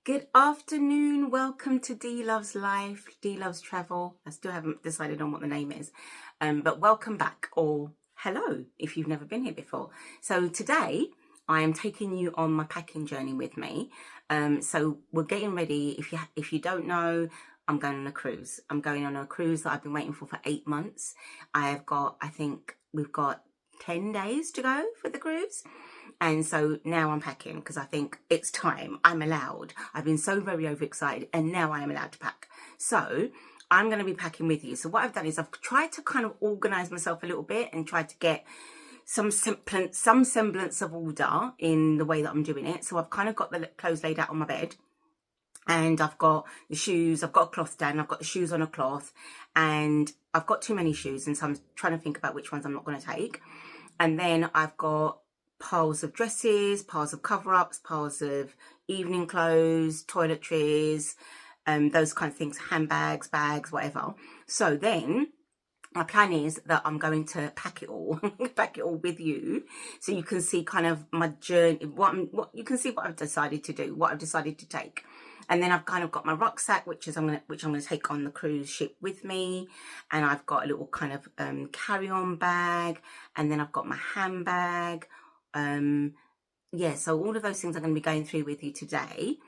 Good afternoon. Welcome to Dee Loves Life, Dee Loves Travel. I still haven't decided on what the name is, but welcome back, or hello if you've never been here before. So today I am taking you on my packing journey with me. So we're getting ready. If you don't know, I'm going on a cruise. I'm going on a cruise that I've been waiting for 8 months. I think we've got 10 days to go for the cruise. And so now I'm packing because I think it's time. I'm allowed. I've been so very overexcited and now I am allowed to pack. So I'm going to be packing with you. So what I've done is I've tried to kind of organize myself a little bit and tried to get some semblance of order in the way that I'm doing it. So I've kind of got the clothes laid out on my bed. And I've got the shoes, I've got a cloth down, I've got the shoes on a cloth, and I've got too many shoes, and so I'm trying to think about which ones I'm not going to take. And then I've got piles of dresses, piles of cover-ups, piles of evening clothes, toiletries, those kind of things, handbags, bags, whatever. So then my plan is that I'm going to pack it all, with you, so you can see kind of my journey. What you can see what I've decided to do, what I've decided to take. And then I've kind of got my rucksack, which I'm gonna take on the cruise ship with me, and I've got a little kind of carry-on bag, and then I've got my handbag. Yeah, so all of those things I'm going to be going through with you today.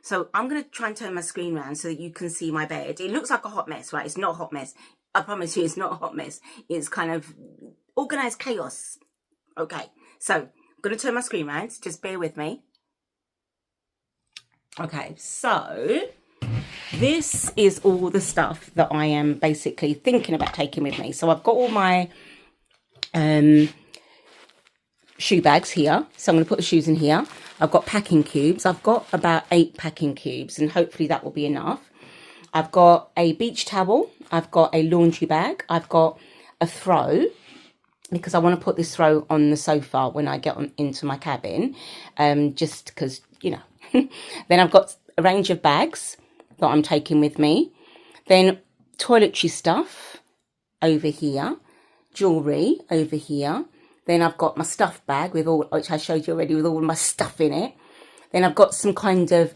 So I'm going to try and turn my screen around so that you can see my bed. It looks like a hot mess, right? It's not a hot mess. I promise you it's not a hot mess. It's kind of organized chaos. Okay, so I'm going to turn my screen around. Just bear with me. Okay, so this is all the stuff that I am basically thinking about taking with me. So I've got all my shoe bags here, so I'm going to put the shoes in here. I've got packing cubes. I've got about 8 packing cubes, and hopefully that will be enough. I've got a beach towel. I've got a laundry bag. I've got a throw, because I want to put this throw on the sofa when I get into my cabin, just because, you know. Then I've got a range of bags that I'm taking with me. Then toiletry stuff over here, jewellery over here. Then I've got my stuff bag with all, which I showed you already, with all my stuff in it. Then I've got some kind of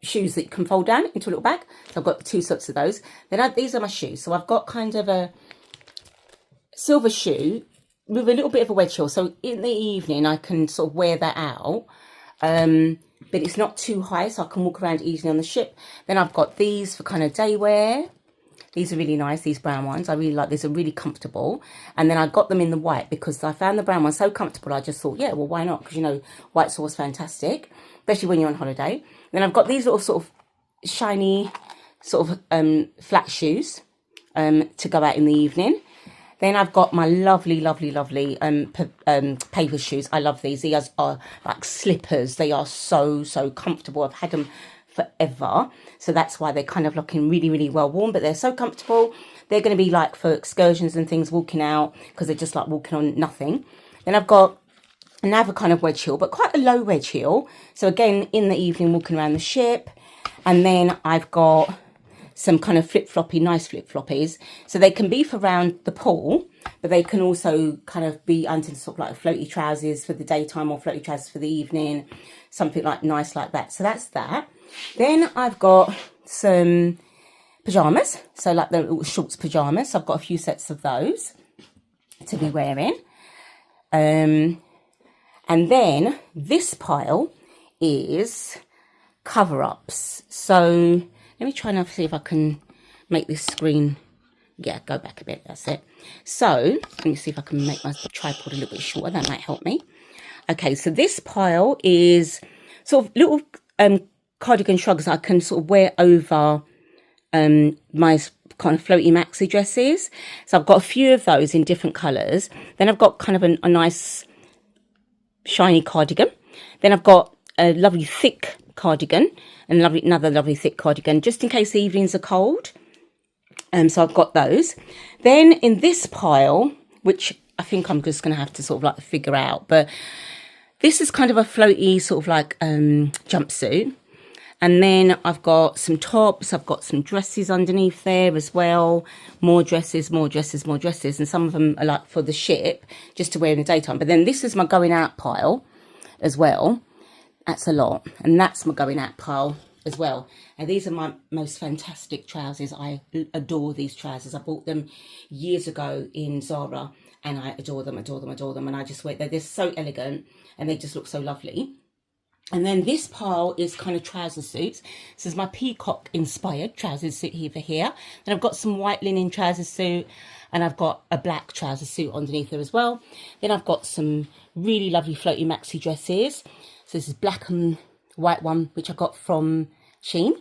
shoes that you can fold down into a little bag. So I've got 2 sets of those. Then these are my shoes. So I've got kind of a silver shoe with a little bit of a wedge heel. So in the evening I can sort of wear that out. But it's not too high, so I can walk around easily on the ship. Then I've got these for kind of day wear. These are really nice, these brown ones. I really like these, are really comfortable. And then I got them in the white because I found the brown one so comfortable. I just thought, yeah, well, why not? Because, you know, white's always fantastic, especially when you're on holiday. Then I've got these little sort of shiny sort of flat shoes to go out in the evening. Then I've got my lovely paper shoes. I love these. These are like slippers. They are so comfortable. I've had them forever, so that's why they're kind of looking really well worn, but they're so comfortable. They're going to be like for excursions and things, walking out, because they're just like walking on nothing. Then I've got another kind of wedge heel, but quite a low wedge heel, so again in the evening walking around the ship. And then I've got some kind of nice flip-floppies, so they can be for around the pool, but they can also kind of be under sort of like floaty trousers for the daytime or floaty trousers for the evening, something like nice like that. So that's that. Then I've got some pajamas, so like the little shorts pajamas. So I've got a few sets of those to be wearing. And then this pile is cover-ups. So let me try and see if I can make this screen, yeah, go back a bit, that's it. So let me see if I can make my tripod a little bit shorter, that might help me. Okay, so this pile is sort of little cardigan shrugs I can sort of wear over my kind of floaty maxi dresses. So I've got a few of those in different colours. Then I've got kind of a nice shiny cardigan. Then I've got a lovely thick cardigan and another lovely thick cardigan, just in case the evenings are cold. So I've got those. Then in this pile, which I think I'm just going to have to sort of like figure out, but this is kind of a floaty sort of like jumpsuit. And then I've got some tops, I've got some dresses underneath there as well. More dresses. And some of them are like for the ship, just to wear in the daytime. But then this is my going out pile as well. That's a lot. And that's my going out pile as well. And these are my most fantastic trousers. I adore these trousers. I bought them years ago in Zara and I adore them, adore them, adore them. And I just wear, they're just so elegant and they just look so lovely. And then this pile is kind of trouser suits. This is my peacock inspired trouser suit over here. Then I've got some white linen trouser suit and I've got a black trouser suit underneath there as well. Then I've got some really lovely floaty maxi dresses. So this is black and white one, which I got from Shein.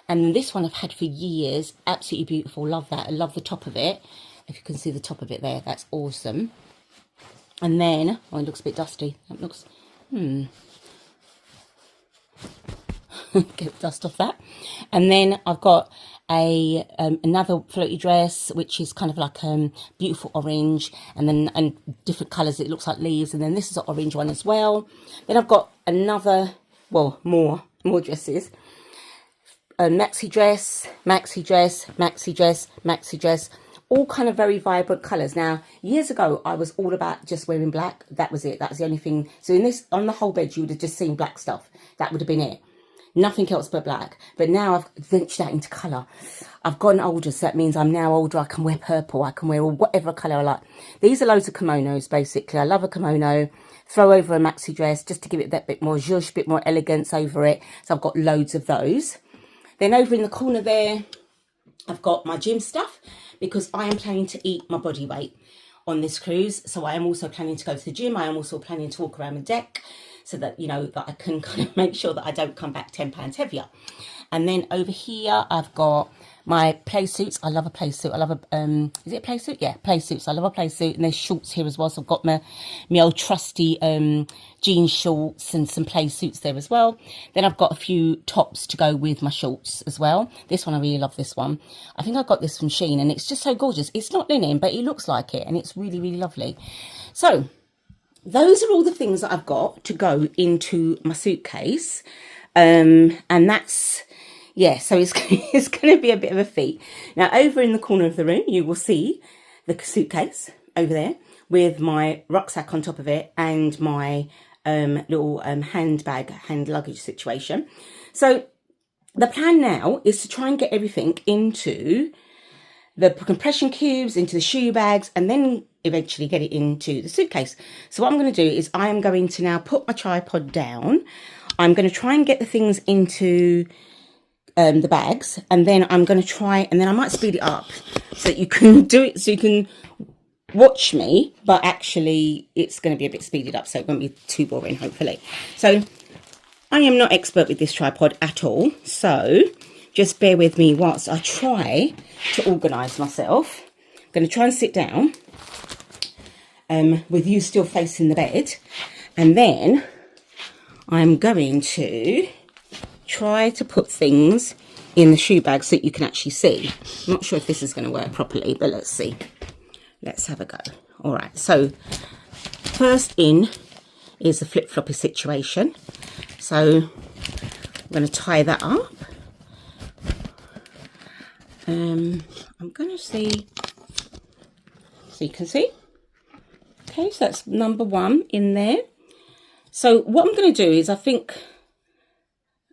And this one I've had for years. Absolutely beautiful. Love that. I love the top of it. If you can see the top of it there, that's awesome. And then, oh, it looks a bit dusty. That looks, get dust off that. And then I've got a another floaty dress, which is kind of like beautiful orange, and then and different colours. It looks like leaves. And then this is an orange one as well. Then I've got another, well, more dresses. A maxi dress, maxi dress, maxi dress, maxi dress. All kind of very vibrant colours. Now, years ago, I was all about just wearing black. That was it. That was the only thing. So in this, on the whole bed, you would have just seen black stuff. That would have been it. Nothing else but black. But now I've ventured out into colour. I've gotten older, so that means I'm now older. I can wear purple. I can wear whatever colour I like. These are loads of kimonos, basically. I love a kimono. Throw over a maxi dress just to give it that bit more zhuzh, bit more elegance over it. So I've got loads of those. Then over in the corner there, I've got my gym stuff because I am planning to eat my body weight on this cruise. So I am also planning to go to the gym. I am also planning to walk around the deck so that, you know, that I can kind of make sure that I don't come back 10 pounds heavier. And then over here, I've got my play suits. I love a play suit. I love a, is it a play suit? Yeah, play suits. I love a play suit. And there's shorts here as well. So I've got my old trusty jean shorts and some play suits there as well. Then I've got a few tops to go with my shorts as well. This one, I really love this one. I think I got this from Shein and it's just so gorgeous. It's not linen, but it looks like it. And it's really, really lovely. So those are all the things that I've got to go into my suitcase. And that's, yeah, so it's going to be a bit of a feat. Now, over in the corner of the room, you will see the suitcase over there with my rucksack on top of it and my little handbag, hand luggage situation. So the plan now is to try and get everything into the compression cubes, into the shoe bags, and then eventually get it into the suitcase. So what I'm going to do is I am going to now put my tripod down. I'm going to try and get the things into the bags, and then I'm going to try, and then I might speed it up so that you can do it, so you can watch me, but actually it's going to be a bit speeded up, so it won't be too boring, hopefully. So I am not expert with this tripod at all, so just bear with me whilst I try to organise myself. I'm going to try and sit down with you still facing the bed, and then I'm going to try to put things in the shoe bag so that you can actually see. I'm not sure if this is going to work properly, but let's see. Let's have a go. All right, so first in is the flip-floppy situation. So I'm going to tie that up. I'm going to see, so you can see. Okay, so that's number one in there. So what I'm going to do is I think,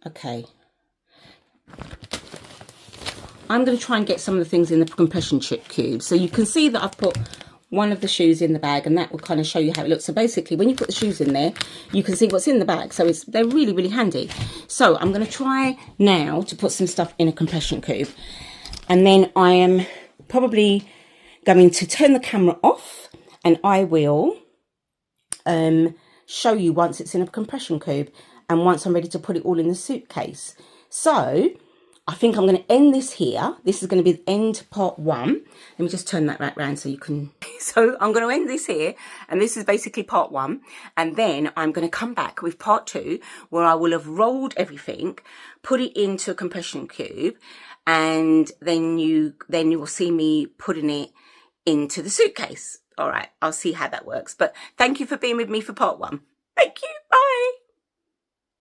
okay, I'm going to try and get some of the things in the compression cube. So you can see that I've put one of the shoes in the bag, and that will kind of show you how it looks. So basically, when you put the shoes in there, you can see what's in the bag. So they're really, really handy. So I'm going to try now to put some stuff in a compression cube. And then I am probably going to turn the camera off, and I will show you once it's in a compression cube and once I'm ready to put it all in the suitcase. So I think I'm going to end this here. This is going to be the end part one. Let me just turn that right round so you can. So I'm going to end this here, and this is basically part one. And then I'm going to come back with part two, where I will have rolled everything, put it into a compression cube, and then you will see me putting it into the suitcase. All right, I'll see how that works. But thank you for being with me for part one. Thank you. Bye.